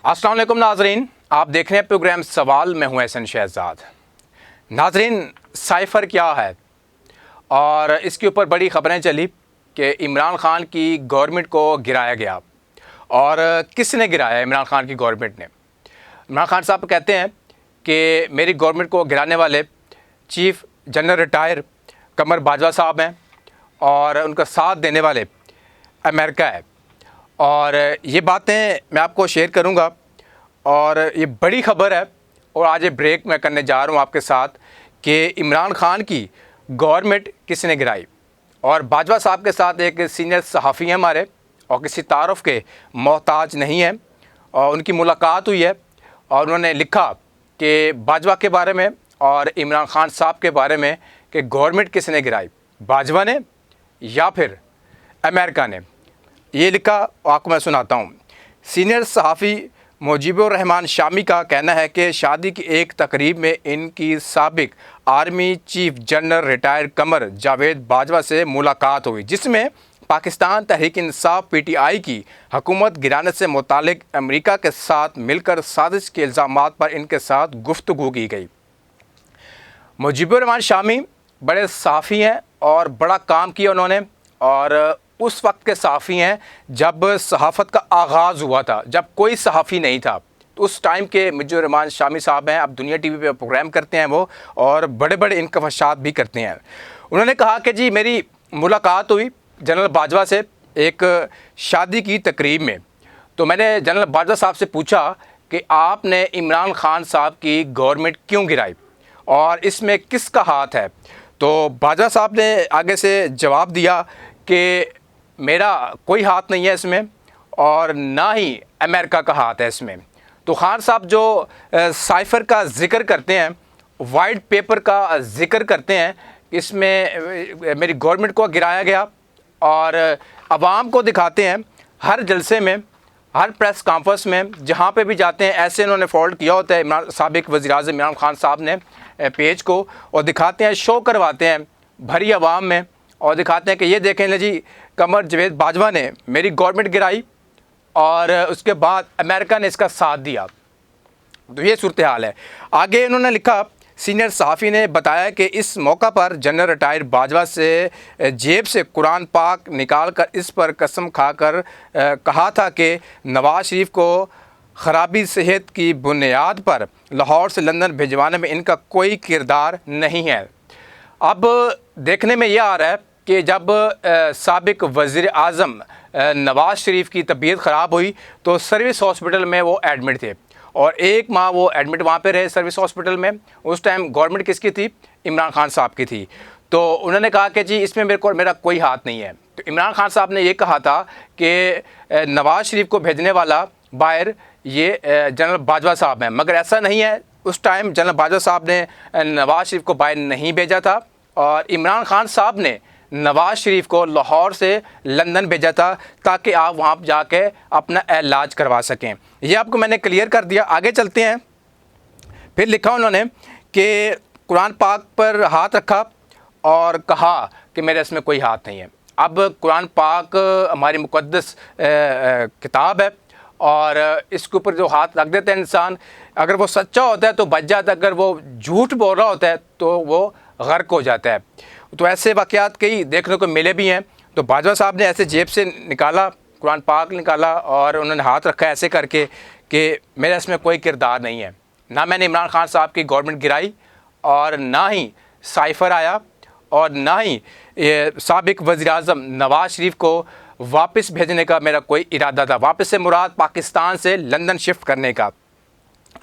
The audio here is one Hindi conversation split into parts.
अस्सलाम वालेकुम नाजरीन, आप देख रहे हैं प्रोग्राम सवाल। मैं हूं एहसन शहजाद। नाजरीन, साइफ़र क्या है और इसके ऊपर बड़ी ख़बरें चली कि इमरान ख़ान की गवर्नमेंट को गिराया गया। और किसने गिराया? इमरान ख़ान की गवर्नमेंट ने। इमरान ख़ान साहब कहते हैं कि मेरी गवर्नमेंट को गिराने वाले चीफ़ जनरल रिटायर कमर बाजवा साहब हैं और उनका साथ देने वाले अमेरिका है। और ये बातें मैं आपको शेयर करूंगा और ये बड़ी ख़बर है। और आज ये ब्रेक मैं करने जा रहा हूँ आपके साथ कि इमरान ख़ान की गवर्नमेंट किसने गिराई। और बाजवा साहब के साथ एक सीनियर सहाफ़ी हैं हमारे और किसी तारुफ़ के मोहताज नहीं हैं। और उनकी मुलाकात हुई है और उन्होंने लिखा कि बाजवा के बारे में और इमरान ख़ान साहब के बारे में कि गवर्नमेंट किसने गिराई, बाजवा ने या फिर अमेरिका ने। ये लिखा आपको मैं सुनाता हूँ। सीनियर सहाफ़ी मुजीबुर रहमान शामी का कहना है कि शादी की एक तकरीब में इनकी साबिक army chief general retire Qamar Javed Bajwa से मुलाकात हुई, जिसमें पाकिस्तान तहरीक इंसाफ PTI की हुकूमत गिराने से मुतालिक अमेरिका के साथ मिलकर साजिश के इल्ज़ामात पर इनके साथ गुफ्तगू की गई। मुजीबुर रहमान शामी बड़े सहाफ़ी हैं और बड़ा काम किया उन्होंने। और उस वक्त के सहाफ़ी हैं जब सहाफ़त का आगाज़ हुआ था, जब कोई सहाफ़ी नहीं था। तो उस टाइम के मुजीबुर रहमान शामी साहब हैं। अब दुनिया TV पे प्रोग्राम करते हैं वो और बड़े बड़े इंकशाफात भी करते हैं। उन्होंने कहा कि जी मेरी मुलाकात हुई जनरल बाजवा से एक शादी की तकरीब में। तो मैंने जनरल बाजवा साहब से पूछा कि आपने इमरान ख़ान साहब की गवर्नमेंट क्यों गिराई और इसमें किसका हाथ है। तो बाजवा साहब ने आगे से जवाब दिया कि मेरा कोई हाथ नहीं है इसमें और ना ही अमेरिका का हाथ है इसमें। तो ख़ान साहब जो साइफ़र का ज़िक्र करते हैं, वाइट पेपर का ज़िक्र करते हैं, इसमें मेरी गवर्नमेंट को गिराया गया और आवाम को दिखाते हैं हर जलसे में, हर प्रेस कॉन्फ्रेंस में, जहाँ पे भी जाते हैं ऐसे इन्होंने फॉल्ट किया होता है इमरान साबिक वज़ीर-ए-आज़म इमरान ख़ान साहब ने पेज को, और दिखाते हैं, शो करवाते हैं भरी आवाम में और दिखाते हैं कि ये देखें ले जी कमर जावेद बाजवा ने मेरी गवर्नमेंट गिराई और उसके बाद अमेरिका ने इसका साथ दिया। तो ये सूरत हाल है। आगे इन्होंने लिखा, सीनियर सहाफ़ी ने बताया कि इस मौका पर जनरल रिटायर बाजवा से जेब से कुरान पाक निकाल कर इस पर कसम खाकर कहा था कि नवाज शरीफ को ख़राबी सेहत की बुनियाद पर लाहौर से लंदन भिजवाने में इनका कोई किरदार नहीं है। अब देखने में यह आ रहा है कि जब साबिक वज़ीर-ए-आज़म नवाज शरीफ की तबीयत ख़राब हुई तो सर्विस हॉस्पिटल में वो एडमिट थे और 1 माह वो एडमिट वहाँ पे रहे सर्विस हॉस्पिटल में। उस टाइम गवर्नमेंट किसकी थी? इमरान ख़ान साहब की थी। तो उन्होंने कहा कि जी इसमें मेरा कोई हाथ नहीं है। तो इमरान ख़ान साहब ने ये कहा था कि नवाज शरीफ को भेजने वाला बाहर ये जनरल बाजवा साहब हैं, मगर ऐसा नहीं है। उस टाइम जनरल बाजवा साहब ने नवाज शरीफ को बाहर नहीं भेजा था और इमरान ख़ान साहब ने नवाज शरीफ को लाहौर से लंदन भेजा था ताकि आप वहाँ जाके अपना इलाज करवा सकें। ये आपको मैंने क्लियर कर दिया। आगे चलते हैं। फिर लिखा उन्होंने कि कुरान पाक पर हाथ रखा और कहा कि मेरे इसमें कोई हाथ नहीं है। अब कुरान पाक हमारी मुक़द्दस किताब है और इसके ऊपर जो हाथ रख देता है इंसान, अगर वो सच्चा होता है तो बच जाता है, अगर वो झूठ बोल रहा होता है तो वो गर्क हो जाता है। तो ऐसे वाक़यात कई देखने को मिले भी हैं। तो बाजवा साहब ने ऐसे जेब से निकाला, कुरान पाक निकाला और उन्होंने हाथ रखा ऐसे करके कि मेरा इसमें कोई किरदार नहीं है। ना मैंने इमरान ख़ान साहब की गवर्नमेंट गिराई और ना ही साइफ़र आया और ना ही साबिक वज़ीर-ए-आज़म नवाज शरीफ को वापस भेजने का मेरा कोई इरादा था। वापस से मुराद पाकिस्तान से लंदन शिफ्ट करने का।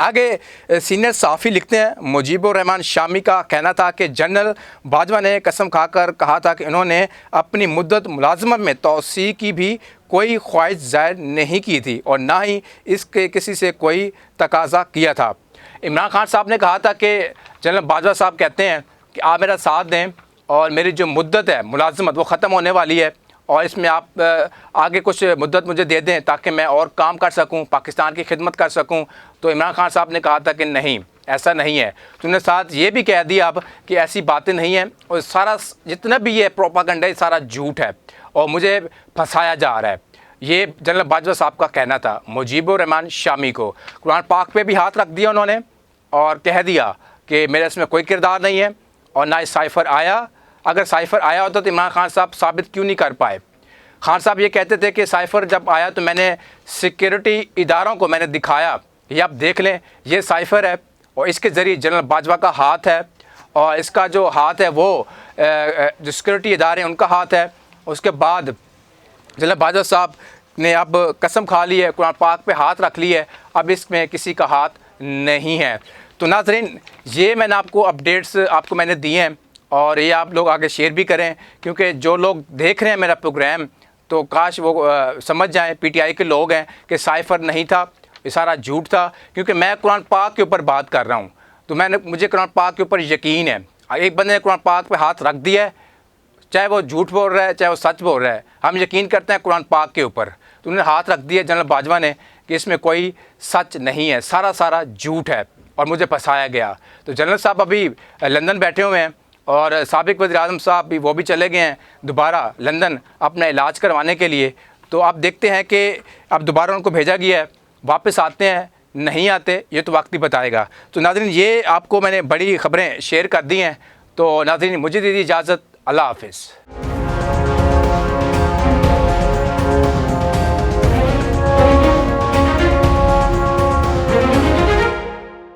आगे सीनियर सहाफ़ी लिखते हैं, मुजीबुर रहमान शामी का कहना था कि जनरल बाजवा ने कसम खाकर कहा था कि इन्होंने अपनी मुद्दत मुलाजमत में तोसी की भी कोई ख्वाहिश ज़ाहिर नहीं की थी और ना ही इसके किसी से कोई तकाजा किया था। इमरान ख़ान साहब ने कहा था कि जनरल बाजवा साहब कहते हैं कि आप मेरा साथ दें और मेरी जो मुद्दत है मुलाजमत वो ख़त्म होने वाली है और इसमें आप आगे कुछ मुद्दत मुझे दे दें ताकि मैं और काम कर सकूं, पाकिस्तान की खिदमत कर सकूं। तो इमरान ख़ान साहब ने कहा था कि नहीं, ऐसा नहीं है। तो उन्होंने साथ ये भी कह दिया अब कि ऐसी बातें नहीं हैं और सारा जितना भी ये प्रोपागेंडा है सारा झूठ है और मुझे फंसाया जा रहा है। ये जनरल बाजवा साहब का कहना था मुजीबुर रहमान शामी को। कुरान पाक पे भी हाथ रख दिया उन्होंने और कह दिया कि मेरा इसमें कोई किरदार नहीं है और ना इस साइफ़र आया। अगर साइफ़र आया होता तो इमरान खान साहब साबित क्यों नहीं कर पाए। खान साहब ये कहते थे कि साइफ़र जब आया तो मैंने सिक्योरिटी इदारों को मैंने दिखाया, ये आप देख लें, ये साइफ़र है और इसके ज़रिए जनरल बाजवा का हाथ है और इसका जो हाथ है वो जो सिक्योरिटी इदारे हैं उनका हाथ है। उसके बाद जनरल बाजवा साहब ने अब कसम खा ली है, कुरान पाक पे हाथ रख ली है, अब इसमें किसी का हाथ नहीं है। तो नाज़रीन, ये मैंने आपको अपडेट्स आपको मैंने दिए हैं और ये आप लोग आगे शेयर भी करें, क्योंकि जो लोग देख रहे हैं मेरा प्रोग्राम तो काश वो समझ जाएं, पीटीआई के लोग हैं, कि साइफ़र नहीं था, ये सारा झूठ था। क्योंकि मैं कुरान पाक के ऊपर बात कर रहा हूँ तो मुझे कुरान पाक के ऊपर यकीन है। एक बंदे ने कुरान पाक पे हाथ रख दिया है, चाहे वो झूठ बोल रहा है चाहे वो सच बोल रहा है, हम यकीन करते हैं कुरान पाक के ऊपर। तो उन्होंने हाथ रख दिया जनरल बाजवा ने कि इसमें कोई सच नहीं है, सारा झूठ है और मुझे फंसाया गया। तो जनरल साहब अभी लंदन बैठे हुए हैं और साबिक वज़ीर-ए-आज़म साहब भी वो भी चले गए हैं दोबारा लंदन अपना इलाज करवाने के लिए। तो आप देखते हैं कि अब दोबारा उनको भेजा गया है, वापस आते हैं नहीं आते ये तो वक्त ही बताएगा। तो नाज़रीन, ये आपको मैंने बड़ी ख़बरें शेयर कर दी हैं। तो नाज़रीन, मुझे दीजिए इजाज़त, अल्लाह हाफ़िज़।